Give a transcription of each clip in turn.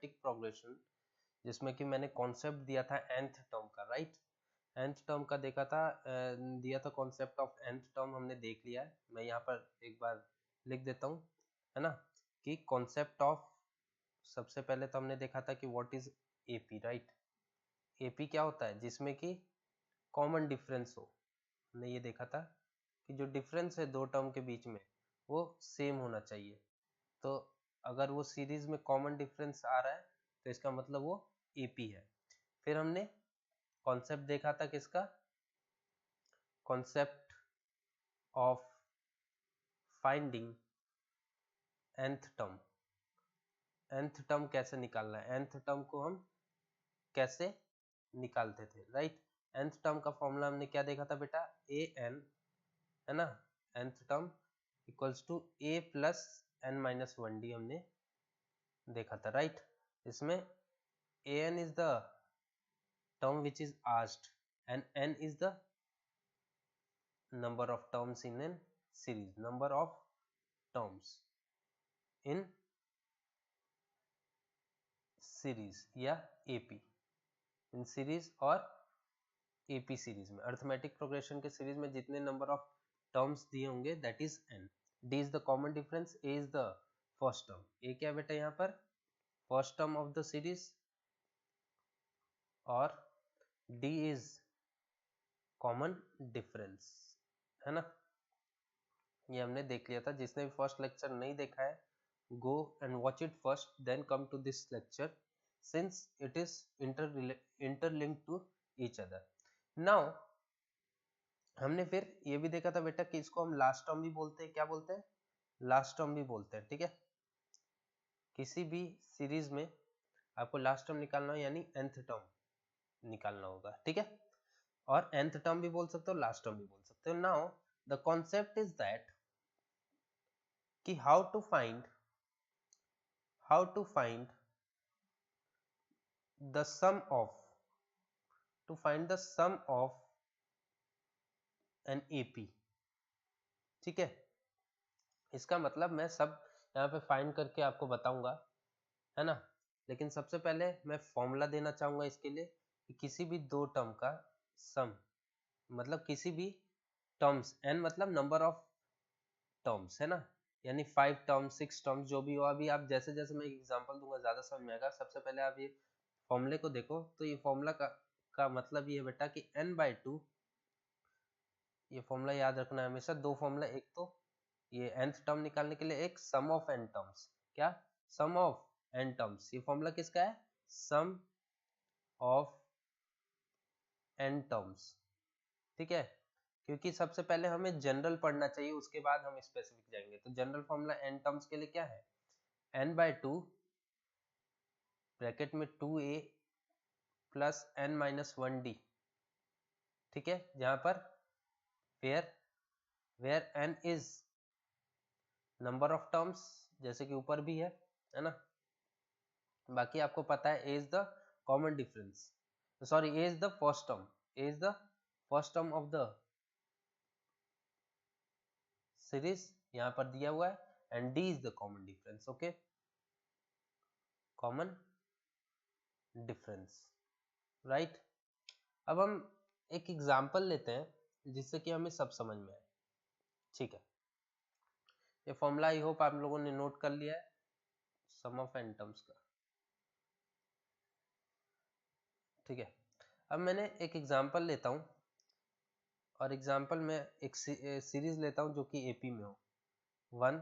Arithmetic progression जिसमें कि मैंने कॉन्सेप्ट दिया था nth टर्म का, राइट। nth टर्म का देखा था, दिया था कॉन्सेप्ट ऑफ nth टर्म, हमने देख लिया है। मैं यहाँ पर एक बार लिख देता हूँ, है ना, कि कॉन्सेप्ट ऑफ, सबसे पहले तो हमने देखा था कि what is AP, right. AP क्या होता है, जिसमें कि कॉमन डिफरेंस हो। हमने ये देखा था कि जो डिफरेंस है दो टर्म के बीच में वो सेम होना चाहिए। तो अगर वो सीरीज में कॉमन डिफरेंस आ रहा है तो इसका मतलब वो एपी है। फिर हमने कॉन्सेप्ट देखा था किसका, concept of finding nth term. nth term कैसे निकालना है, nth टर्म को हम कैसे निकालते थे, राइट। nth टर्म का फॉर्मूला हमने क्या देखा था बेटा, ए एन, है ना, nth term equals to A plus N minus one D हमने देखा था, राइट। इसमें A N is the term which is asked and n is the number of terms in a series, number of terms in series या AP, in series और AP series में, arithmetic progression के series में जितने number of terms दिए होंगे that is n। d is the common difference, a is the first term. a क्या बेटा यहाँ पर first term of the series और d इज कॉमन डिफरेंस, है ना। ये हमने देख लिया था। जिसने भी फर्स्ट लेक्चर नहीं देखा है, go and watch it first then come to this lecture since it is interlinked to each other. Now हमने फिर ये भी देखा था बेटा कि इसको हम लास्ट टर्म भी बोलते हैं, क्या बोलते हैं, लास्ट टर्म भी बोलते हैं, ठीक है। किसी भी सीरीज में आपको लास्ट टर्म निकालना हो यानी nth टर्म निकालना होगा, ठीक है। और nth टर्म भी बोल सकते हो, लास्ट टर्म भी बोल सकते हो। Now the concept is that कि how to find the sum of an AP, ठीक है। इसका मतलब मैं सब यहाँ पे फाइंड करके आपको बताऊंगा, है ना। लेकिन सबसे पहले मैं फॉर्मूला देना चाहूंगा इसके लिए कि किसी भी दो टर्म का सम, मतलब किसी भी टर्म्स, n मतलब नंबर ऑफ टर्म्स, है ना, यानी 5 टर्म्स 6 टर्म्स जो भी हो। अभी आप जैसे जैसे मैं एग्जांपल दूंगा ज्यादा समझ में आएगा। सबसे पहले आप ये फॉर्मूले को देखो, तो ये फॉर्मूला का मतलब ये है बेटा कि n/2, ये फॉर्मूला याद रखना है हमेशा। दो फॉर्मूला, एक तो ये nth टर्म निकालने के लिए, एक सम ऑफ n टर्म्स, क्या, सम ऑफ n टर्म्स। ये फॉर्मूला किसका है, सम ऑफ n टर्म्स, ठीक है। क्योंकि सबसे पहले हमें जनरल पढ़ना चाहिए, उसके बाद हम स्पेसिफिक जाएंगे। तो जनरल फॉर्मूला n टर्म्स के लिए क्या है, n/2 ब्रैकेट में 2a plus n minus 1d, ठीक है। जहां पर where n is number of terms, जैसे कि ऊपर भी है ना। बाकी आपको पता है a is the common difference, sorry a is the first term, a is the first term of the series यहां पर दिया हुआ है, and d is the common difference, okay, common difference, right. अब हम एक एग्जांपल लेते हैं जिससे कि हमें सब समझ में आए, ठीक है। ये फॉर्मूला आई होप आप लोगों ने नोट कर लिया है, सम ऑफ n टर्म्स का, ठीक है। अब मैंने एक एग्जांपल लेता हूं, और एग्जांपल में एक सीरीज लेता हूं जो कि एपी में हो, 1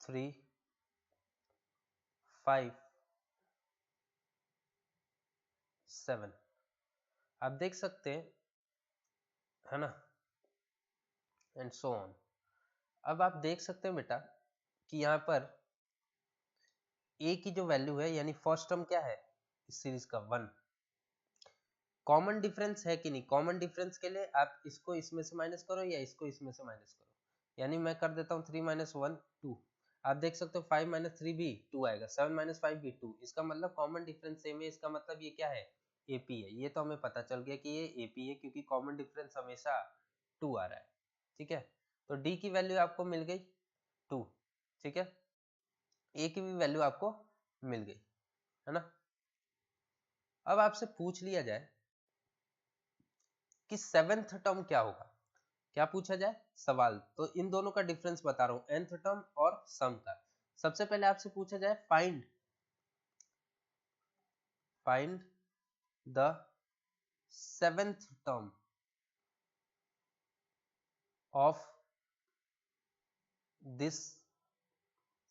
3 5 7। आप देख सकते हैं, है ना, एंड सो ऑन। अब आप देख सकते हैं बेटा कि यहाँ पर ए की जो वैल्यू है, यानी फर्स्ट टर्म क्या है इस सीरीज का, 1। कॉमन डिफरेंस है कि नहीं, कॉमन डिफरेंस के लिए आप इसको इसमें से माइनस करो या इसको इसमें से माइनस करो। यानी मैं कर देता हूँ 3 माइनस 1 2। आप देख सकते हो 5 माइनस 3 भी 2 आएगा, 7 माइनस 5 भी 2। इसका मतलब कॉमन डिफरेंस सेम है, इसका मतलब ये क्या है, एपी है। ये तो हमें पता चल गया कि ये एपी है क्योंकि कॉमन डिफरेंस हमेशा 2 आ रहा है, ठीक है। तो डी की वैल्यू आपको मिल गई 2, ठीक है। ए की भी वैल्यू आपको मिल गई, है ना। अब आपसे पूछ लिया जाए कि सेवेंथ टर्म क्या होगा, क्या पूछा जाए सवाल, तो इन दोनों का डिफरेंस बता रहा हूं, nth टर्म और सम का। सबसे पहले आपसे पूछा जाए find the seventh term of this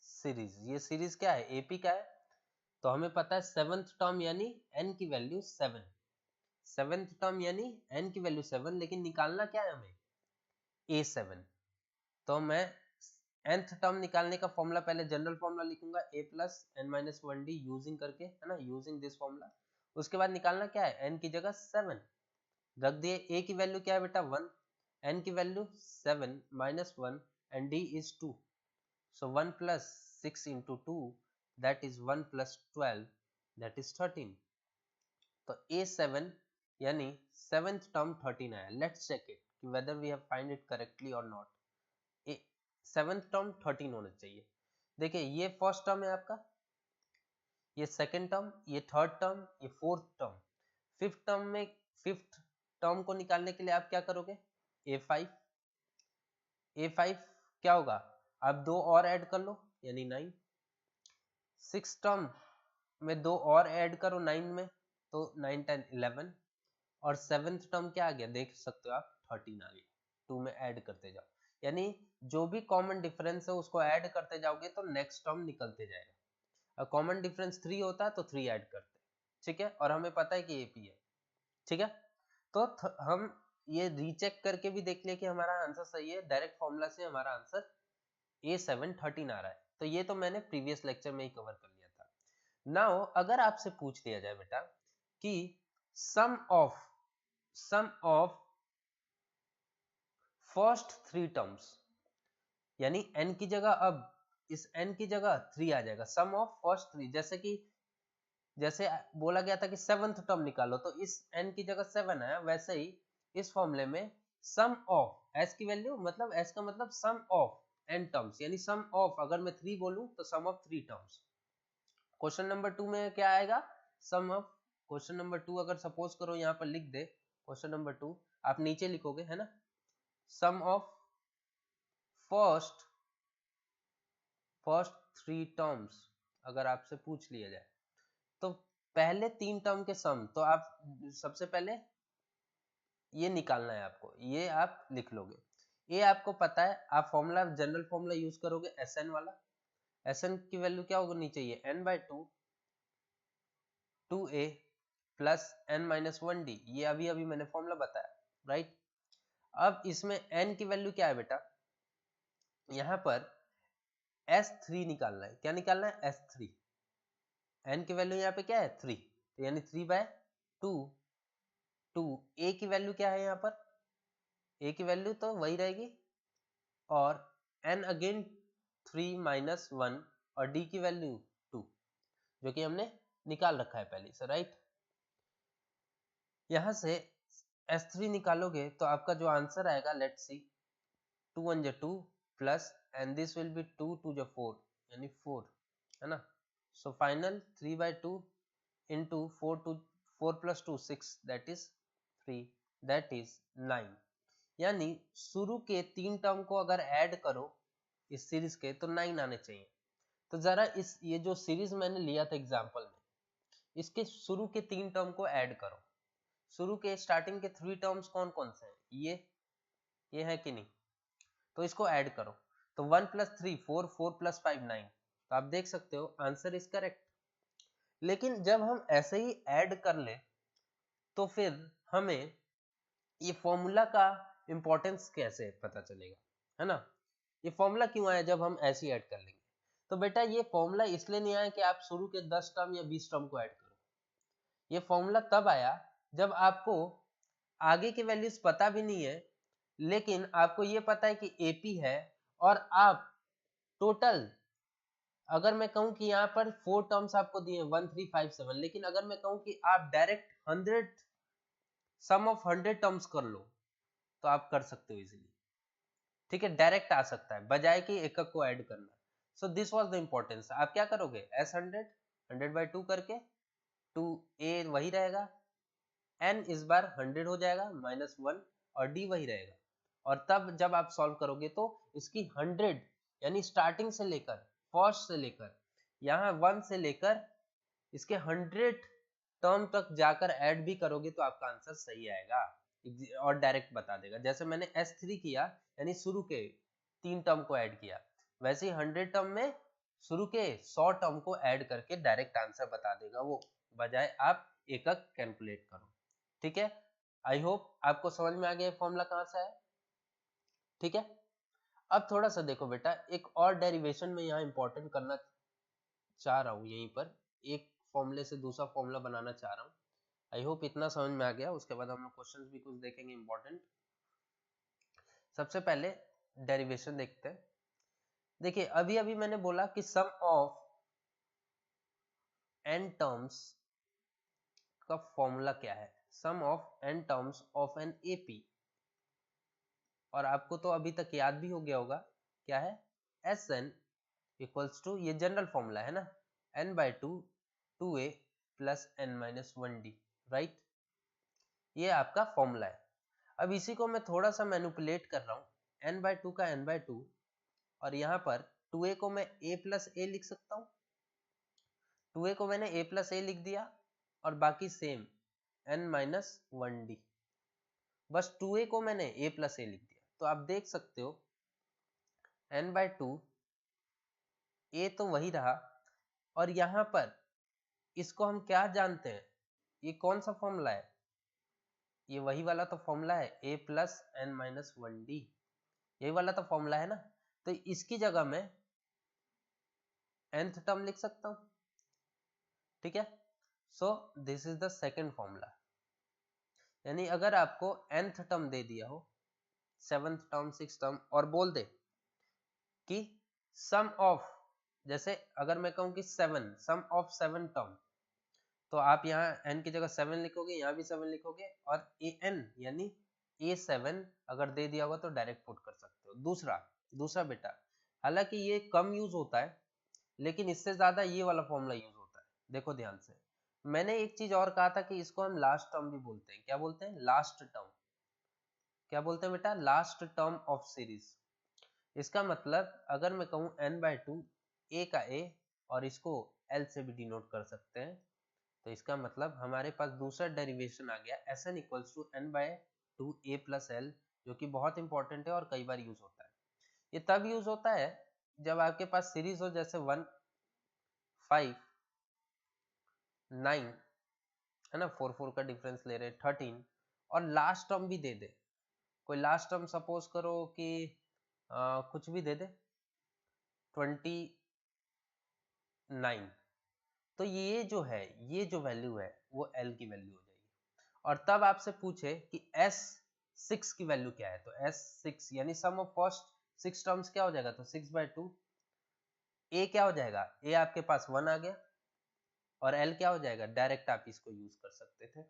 series. ये सीरीज क्या है, एपी का है, तो हमें पता है सेवेंथ टर्म यानी n की वैल्यू 7, सेवेंथ टर्म यानी n की वैल्यू 7, लेकिन निकालना क्या है हमें, a7। तो मैं nth टर्म निकालने का फॉर्मूला पहले जनरल फॉर्मूला लिखूंगा, a plus N minus one d using करके, है ना, यूजिंग दिस फॉर्मूला। उसके बाद निकालना क्या है, n की जगह 7 रख दिए, a की वैल्यू क्या है बेटा 1, n की value 7 minus 1 and d is 2, so 1 plus 6 into 2 that is 1 plus 12 that is 13। तो a7 यानी सेवेंथ टर्म 13 आया। लेट्स चेक इट कि whether we have find it correctly or not। A seventh term 13 होना चाहिए। देखिए ये first term है आपका, ये सेकंड टर्म, ये थर्ड टर्म, ये फोर्थ टर्म। फिफ्थ टर्म को निकालने के लिए आप क्या करोगे, a5, a5 क्या होगा, आप दो और ऐड कर लो यानी 9। सिक्स टर्म में दो और ऐड करो 9 में, तो 9 10 11। और सेवेंथ टर्म क्या आ गया, देख सकते हो आप 13 आ गया, 2 में ऐड करते जाओ, यानी जो भी कॉमन डिफरेंस है उसको ऐड करते जाओगे तो नेक्स्ट टर्म निकलते जाएगा। कॉमन डिफरेंस 3 होता है तो 3 ऐड करते, ठीक है, और हमें पता है कि एपी है, ठीक है। तो हम ये रीचेक करके भी देख लिया कि हमारा आंसर सही है, डायरेक्ट फॉर्मूला से हमारा आंसर a7 13 आ रहा है, तो ये तो मैंने प्रीवियस लेक्चर में ही कवर कर लिया था। नाउ अगर आपसे पूछ लिया जाए बेटा कि sum of first three terms, यानी n की जगह, अब इस n की जगह 3 आ जाएगा, सम ऑफ फर्स्ट थ्री, जैसे बोला गया था कि सेवंथ टर्म निकालो, तो इस n की जगह 7 आया, वैसे ही इस फॉर्मूले में सम ऑफ s की वैल्यू, मतलब s का मतलब सम ऑफ n टर्म्स, यानी सम ऑफ, अगर मैं 3 बोलूं तो सम ऑफ 3 टर्म्स। क्वेश्चन नंबर 2 में क्या आएगा, सम ऑफ, क्वेश्चन नंबर 2 अगर सपोज करो यहाँ पर लिख दे, क्वेश्चन नंबर 2 आप नीचे लिखोगे, है ना, सम ऑफ फर्स्ट थ्री टर्म्स अगर आपसे पूछ लिया जाए, तो पहले 3 टर्म के सम, तो आप सबसे पहले ये निकालना है आपको, ये आप लिख लोगे। ये आपको पता है, आप फॉर्मूला जनरल फॉर्मूला यूज करोगे Sn वाला, Sn की वैल्यू क्या होनी चाहिए, n/2 2a plus n minus 1d, ये अभी अभी मैंने फॉर्मूला बताया, राइट। अब इसमें n की वैल्यू क्या है बेटा, यहां पर S3 निकालना है, क्या निकालना है, S3, n की वैल्यू यहाँ पे क्या है 3, तो यानी 3/2, 2 a की वैल्यू क्या है यहाँ पर, a की वैल्यू तो वही रहेगी, और n अगेन 3 माइनस 1, और d की वैल्यू 2, जो कि हमने निकाल रखा है पहले से, राइट। यहां से S3 निकालोगे तो आपका जो आंसर आएगा, let's see, 2 1 2 plus and this will be 2 2 4, यानी 4, है ना। So final 3/2 into 4 plus 2 6, that is 3, that is 9। यानी शुरू के 3 टर्म को अगर ऐड करो इस सीरीज के तो 9 आने चाहिए। तो जरा ये जो सीरीज मैंने लिया था एग्जांपल में, इसके शुरू के 3 टर्म को ऐड करो, शुरू के स्टार्टिंग के 3 टर्म्स कौन कौन से हैं, ये है कि नहीं, तो इसको ऐड करो, तो 1 प्लस 3 4, 4 प्लस 5 9, तो आप देख सकते हो आंसर इज करेक्ट। लेकिन जब हम ऐसे ही ऐड कर ले तो फिर हमें ये फॉर्मूला का इंपॉर्टेंस कैसे पता चलेगा, है ना। ये फॉर्मूला क्यों आया जब हम ऐसे ही ऐड कर लेंगे, तो बेटा ये फॉर्मूला इसलिए नहीं आया कि आप शुरू के 10 टर्म या 20 टर्म को ऐड करो, ये फॉर्मूला तब आया जब आपको आगे की वैल्यूज पता भी नहीं है, लेकिन आपको ये पता है कि एपी है, और आप टोटल, अगर मैं कहूं कि यहाँ पर 4 टर्म्स आपको दिए 1 3 5 7, लेकिन अगर मैं कहूं कि आप डायरेक्ट 100 सम ऑफ 100 टर्म्स कर लो, तो आप कर सकते हो इजीली, ठीक है, डायरेक्ट आ सकता है, बजाय कि एक एक को ऐड करना। So this was the importance. आप क्या करोगे, S100 100/2 करके 2a वही रहेगा, n इस बार 100 हो जाएगा -1 और d वही रहेगा। और तब जब आप सॉल्व करोगे तो इसकी 100 यानी स्टार्टिंग से लेकर फर्स्ट से लेकर यहाँ 1 से लेकर इसके 100 टर्म तक जाकर ऐड भी करोगे तो आपका आंसर सही आएगा और डायरेक्ट बता देगा। जैसे मैंने S3 किया यानी शुरू के 3 टर्म को ऐड किया, वैसे ही 100 टर्म में शुरू के 100 टर्म को ऐड करके डायरेक्ट आंसर बता देगा वो, बजाय आप एक एक कैलकुलेट करो। ठीक है, आई होप आपको समझ में आ गया फॉर्मूला कहाँ से है। ठीक है, अब थोड़ा सा देखो बेटा, एक और डेरिवेशन में यहाँ इंपॉर्टेंट करना चाह रहा हूँ, यहीं पर एक फॉर्मूले से दूसरा फॉर्मूला बनाना चाह रहा हूँ। आई होप इतना समझ में आ गया। उसके बाद हम लोग क्वेश्चंस भी कुछ देखेंगे इंपॉर्टेंट। सबसे पहले डेरिवेशन देखते हैं। देखिए अभी अभी मैंने बोला कि सम ऑफ n टर्म्स का फॉर्मूला क्या है, sum of n terms of N AP, और आपको तो अभी तक याद भी हो गया होगा क्या है, Sn इक्वल्स टू, ये जनरल फॉर्मूला है ना, n/2 2a plus n-1d, right, ये आपका फॉर्मूला है। अब इसी को मैं थोड़ा सा मैनिपुलेट कर रहा हूँ, n/2 का n/2, और यहाँ पर 2a को मैं a प्लस a लिख सकता हूँ, 2a को मैंने a प्लस a लिख दिया, और बाकी सेम n-1d, बस 2a को मैंने a प्लस a लिख दिया। तो आप देख सकते हो n/2 a तो वही रहा, और यहाँ पर इसको हम क्या जानते हैं, ये कौन सा फॉर्मूला है, ये वही वाला तो फॉर्मूला है a प्लस n-1d, यही वाला तो फॉर्मूला है ना। तो इसकी जगह मैं nth टर्म लिख सकता हूँ। ठीक है, so this is the second formula. यानी अगर आपको nth टर्म दे दिया हो, 7th टर्म 6th टर्म, और बोल दे कि सम ऑफ, जैसे अगर मैं कहूं कि 7 सम ऑफ 7 टर्म, तो आप यहाँ n की जगह 7 लिखोगे, यहाँ भी 7 लिखोगे, और an यानी a7 अगर दे दिया होगा तो डायरेक्ट पुट कर सकते हो। दूसरा बेटा, हालांकि ये कम यूज होता है, लेकिन इससे ज्यादा ये वाला फॉर्मूला यूज होता है। देखो ध्यान से, मैंने एक चीज और कहा था कि इसको हम लास्ट टर्म भी बोलते हैं। क्या बोलते हैं, लास्ट टर्म। क्या बोलते हैं बेटा, लास्ट टर्म ऑफ सीरीज। इसका मतलब अगर मैं कहूं n/2 a का a, और इसको l से भी डिनोट कर सकते हैं, तो इसका मतलब हमारे पास दूसरा डेरिवेशन आ गया Sn equals to n/2 a plus l, जो कि बहुत इंपॉर्टेंट है और कई बार यूज होता है। ये तब यूज होता है जब आपके पास सीरीज हो, जैसे 1 5 9 है ना, 4 का डिफरेंस ले रहे 13, और लास्ट टर्म भी दे दे, कोई लास्ट टर्म सपोज करो कि कुछ भी दे दे 29, तो ये जो है, ये जो वैल्यू है वो L की वैल्यू हो जाएगी। और तब आपसे पूछे कि S6 की वैल्यू क्या है, तो S6 यानी सम ऑफ फर्स्ट 6 टर्म्स क्या हो जाएगा, तो 6/2, A क्या हो जाएगा, A आपके पास 1 आ गया, और L क्या हो जाएगा, डायरेक्ट आप इसको यूज कर सकते थे,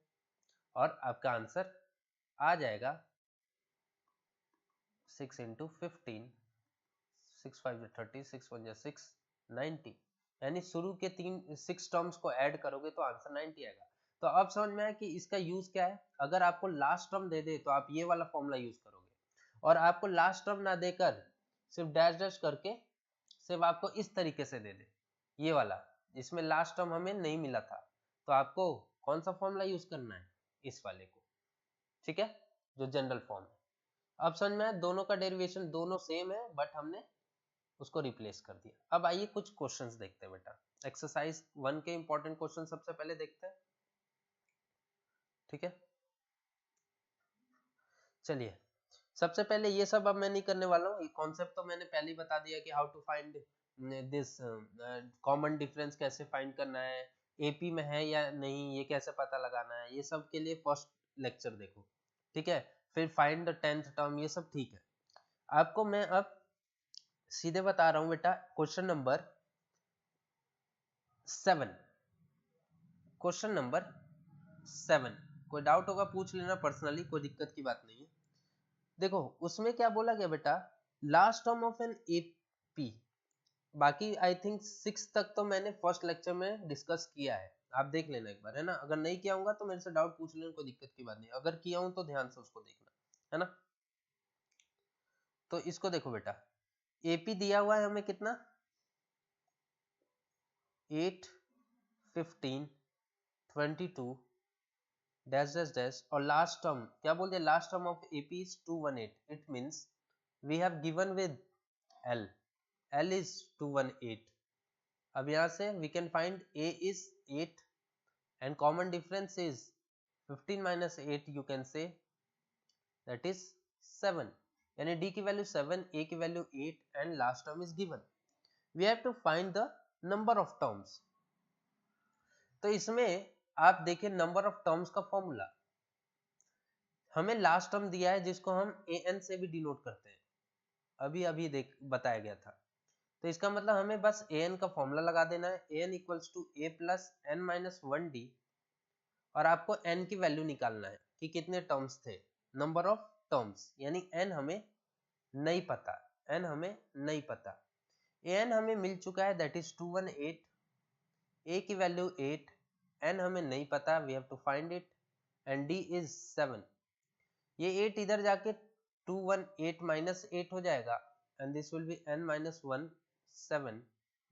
और आपका आंसर आ जाएगा 6 इंटू 15, 6 5 30, 6 1 6, 90, यानी शुरू के 6 टर्म्स को ऐड करोगे तो आंसर 90 आएगा। तो अब समझ में आया कि इसका यूज क्या है। अगर आपको लास्ट टर्म दे दे तो आप ये वाला फॉर्मूला यूज करोगे, और आपको लास्ट टर्म ना देकर सिर्फ डैश डैश करके सिर्फ आपको इस तरीके से दे दे, ये वाला जिसमें लास्ट टर्म हमें नहीं मिला था, तो आपको कौन सा फॉर्मूला यूज करना है, इस वाले को। ठीक है, जो जनरल फॉर्म है। अब समझ में आया, दोनों का डेरिवेशन दोनों सेम है, बट हमने उसको रिप्लेस कर दिया। अब आइए कुछ क्वेश्चंस देखते हैं बेटा, एक्सरसाइज 1 के इंपॉर्टेंट क्वेश्चन सबसे पहले देखते हैं। ठीक है, चलिए सबसे पहले ये सब अब मैं नहीं करने वाला हूँ, ये कॉन्सेप्ट तो मैंने पहले ही बता दिया कि how to find this common difference, कैसे फाइंड करना है, एपी में है या नहीं ये कैसे पता लगाना है, ये सब के लिए फर्स्ट लेक्चर देखो। ठीक है, फिर फाइंड द 10th टर्म, ये सब ठीक है। आपको मैं अब सीधे बता रहा हूं बेटा, क्वेश्चन नंबर 7, क्वेश्चन नंबर 7, कोई डाउट होगा पूछ लेना पर्सनली, कोई दिक्कत की बात नहीं है। देखो उसमें क्या बोला गया बेटा, last term of an AP, बाकी आई थिंक 6 तक तो मैंने फर्स्ट लेक्चर में डिस्कस किया है, आप देख लेना एक बार, है ना। अगर नहीं किया होगा तो मेरे से डाउट पूछ लेना, कोई दिक्कत की बात नहीं, अगर किया हूं तो ध्यान से उसको देखना, है ना। तो इसको देखो बेटा, एपी दिया हुआ है हमें कितना, 8, 15, 22 डैश डैश डैश, और लास्ट टर्म क्या बोलते हैं, last term of AP is 218, it means we have given with L, L is 218। अब यहाँ से we can find A is 8 and common difference is 15 minus 8, you can say that is 7, यानी d की value 7, a की value 8 and last term is given. We have to find the number of terms. तो इसमें आप देखिए number of terms का formula, हमें last term दिया है जिसको हम an से भी डिनोट करते हैं, अभी अभी देख बताया गया था। तो इसका मतलब हमें बस an का फॉर्मूला लगा देना है, an equals to a plus n minus 1d, और आपको n की वैल्यू निकालना है कि कितने टर्म्स थे, नंबर ऑफ टर्म्स, यानी n हमें नहीं पता, n हमें नहीं पता, an हमें मिल चुका है दैट इज 218, a की वैल्यू 8, n हमें नहीं पता, we have to find it, and d इज 7, ये 8 इधर जाके 218 माइनस 8 हो जाएगा, and this will be n minus 1 7,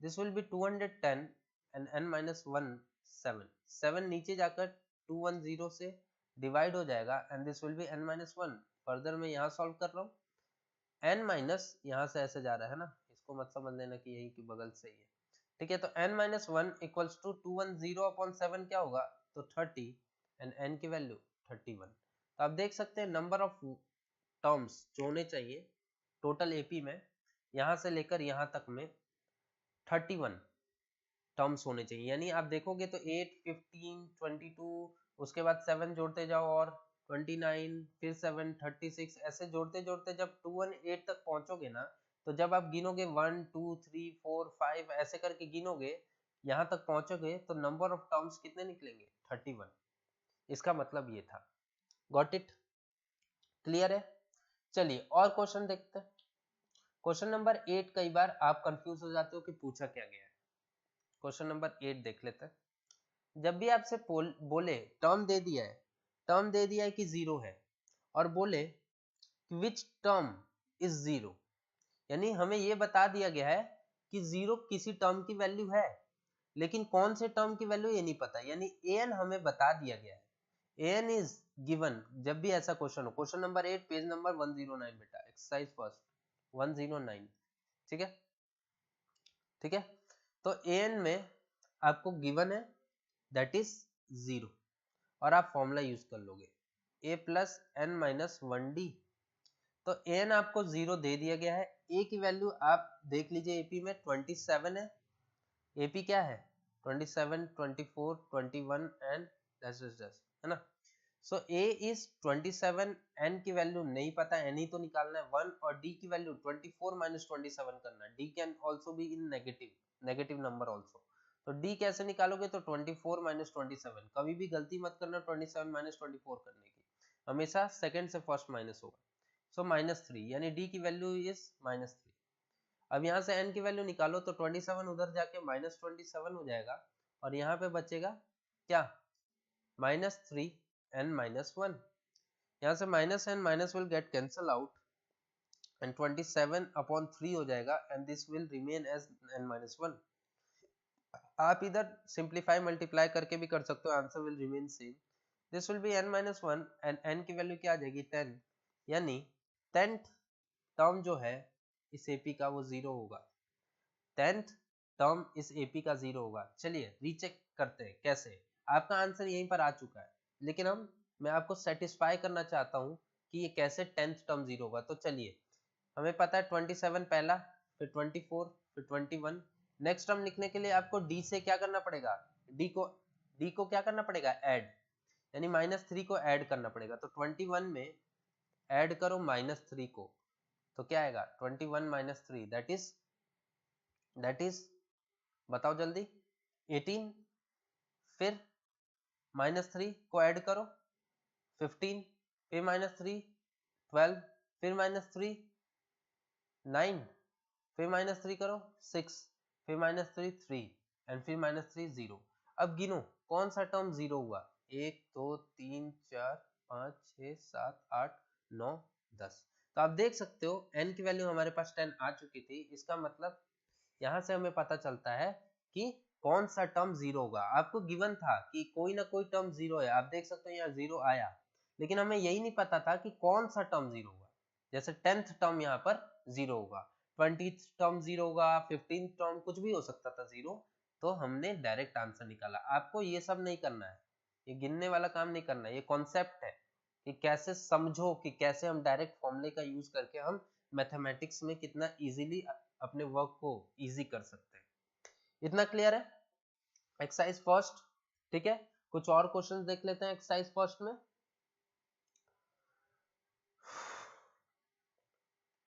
this will be 210 and n minus 1 7, 7 नीचे जाकर 210 से डिवाइड हो जाएगा, and this will be n minus 1। Further मैं यहाँ सॉल्व कर रहा हूँ, n माइनस यहाँ से ऐसे जा रहा है ना, इसको मत समझ लेना कि यही की बगल से ही है, ठीक है। तो n minus 1 equals to 210 upon 7 क्या होगा, तो 30, एंड n की वैल्यू 31। तो आप देख सकते हैं नंबर ऑफ टर्म्स जो होने चाहिए टोटल एपी में, यहाँ से लेकर यहाँ तक में 31 टर्म्स होने चाहिए, यानी आप देखोगे तो 8, 15, 22, उसके बाद 7 जोड़ते जाओ और 29, फिर 7, 36, ऐसे जोड़ते जोड़ते जब 218 तक पहुंचोगे ना, तो जब आप गिनोगे 1, 2, 3, 4, 5 ऐसे करके गिनोगे, यहाँ तक पहुंचोगे तो नंबर ऑफ टर्म्स कितने निकलेंगे, 31। इसका मतलब ये था, गॉट इट, क्लियर है। चलिए और क्वेश्चन देखते हैं। क्वेश्चन नंबर 8, कई बार आप कंफ्यूज हो जाते हो कि पूछा क्या गया है। क्वेश्चन नंबर 8 देख लेते हैं। जब भी आपसे बोले टर्म दे दिया है, टर्म दे दिया है कि जीरो है, और बोले विच टर्म इज जीरो, यानी हमें ये बता दिया गया है कि जीरो किसी टर्म की वैल्यू है, लेकिन कौन से टर्म की वैल्यू ये नहीं पता, यानी an हमें बता दिया गया है, an इज गिवन। जब भी ऐसा क्वेश्चन हो, क्वेश्चन नंबर 8 पेज नंबर 109 बेटा, एक्सरसाइज फर्स्ट 109, ठीक है, ठीक है। तो an में आपको गिवन है दैट इज 0, और आप फॉर्मूला यूज कर लोगे a plus n minus 1d। तो an आपको 0 दे दिया गया है, a की वैल्यू आप देख लीजिए AP में 27 है, AP क्या है 27, 24, 21 एंड है ना। सो a इज 27, n की वैल्यू नहीं पता, n ही तो निकालना है 1, और d की वैल्यू 24 माइनस 27 करना है, d can also be in negative number also. तो d कैसे निकालोगे, तो 24 माइनस 27, कभी भी गलती मत करना 27 माइनस 24 करने की, हमेशा सेकंड से फर्स्ट माइनस होगा। सो -3, यानी d की वैल्यू इज -3। अब यहाँ से n की वैल्यू निकालो तो 27 उधर जाके -27 हो जाएगा, और यहाँ पे बचेगा क्या, -3 n -1, यहाँ से -n minus will get cancel out, and 27 upon 3 हो जाएगा, and this will remain as n-1। आप इधर सिंप्लीफाई मल्टीप्लाई करके भी कर सकते हो, answer will remain same, this will be n-1, and n की वैल्यू क्या आ जाएगी 10, यानी 10th टर्म जो है इस एपी का वो 0 होगा, 10th टर्म इस एपी का 0 होगा। चलिए रीचेक करते हैं कैसे, आपका आंसर यहीं पर आ चुका है, लेकिन मैं आपको सेटिस्फाई करना चाहता हूं कि ये कैसे 10th टर्म 0 होगा। तो चलिए, हमें पता है 27 पहला, फिर 24, फिर 21, नेक्स्ट टर्म लिखने के लिए आपको d से क्या करना पड़ेगा, d को क्या करना पड़ेगा, ऐड, यानी -3 को ऐड करना पड़ेगा। तो 21 में ऐड करो -3 को, तो क्या आएगा 21 माइनस 3, दैट इज बताओ जल्दी 18, फिर -3 को ऐड करो 15, फिर -3 12, फिर -3 9, फिर -3 करो 6, फिर -3 3 एंड फिर -3 0। अब गिनो कौन सा टर्म 0 हुआ, 1 2 3 4 5 6 7 8 9 10। तो आप देख सकते हो n की वैल्यू हमारे पास 10 आ चुकी थी। इसका मतलब यहाँ से हमें पता चलता है कि कौन सा टर्म 0 होगा। आपको गिवन था कि कोई ना कोई टर्म 0 है, आप देख सकते हो यहाँ 0 आया, लेकिन हमें यही नहीं पता था कि कौन सा टर्म 0 होगा। जैसे 10th टर्म यहाँ पर 0 होगा, 20th टर्म 0 होगा, 15th टर्म कुछ भी हो सकता था 0। तो हमने डायरेक्ट आंसर निकाला। आपको ये सब नहीं करना है, ये गिनने वाला काम नहीं करना है, ये कॉन्सेप्ट है कि कैसे समझो कि कैसे हम डायरेक्ट फॉर्मूले का यूज करके हम मैथमेटिक्स में कितना इजीली अपने वर्क को इजी कर सकते हैं। इतना क्लियर है एक्सरसाइज फर्स्ट? ठीक है, कुछ और क्वेश्चन देख लेते हैं एक्सरसाइज फर्स्ट में।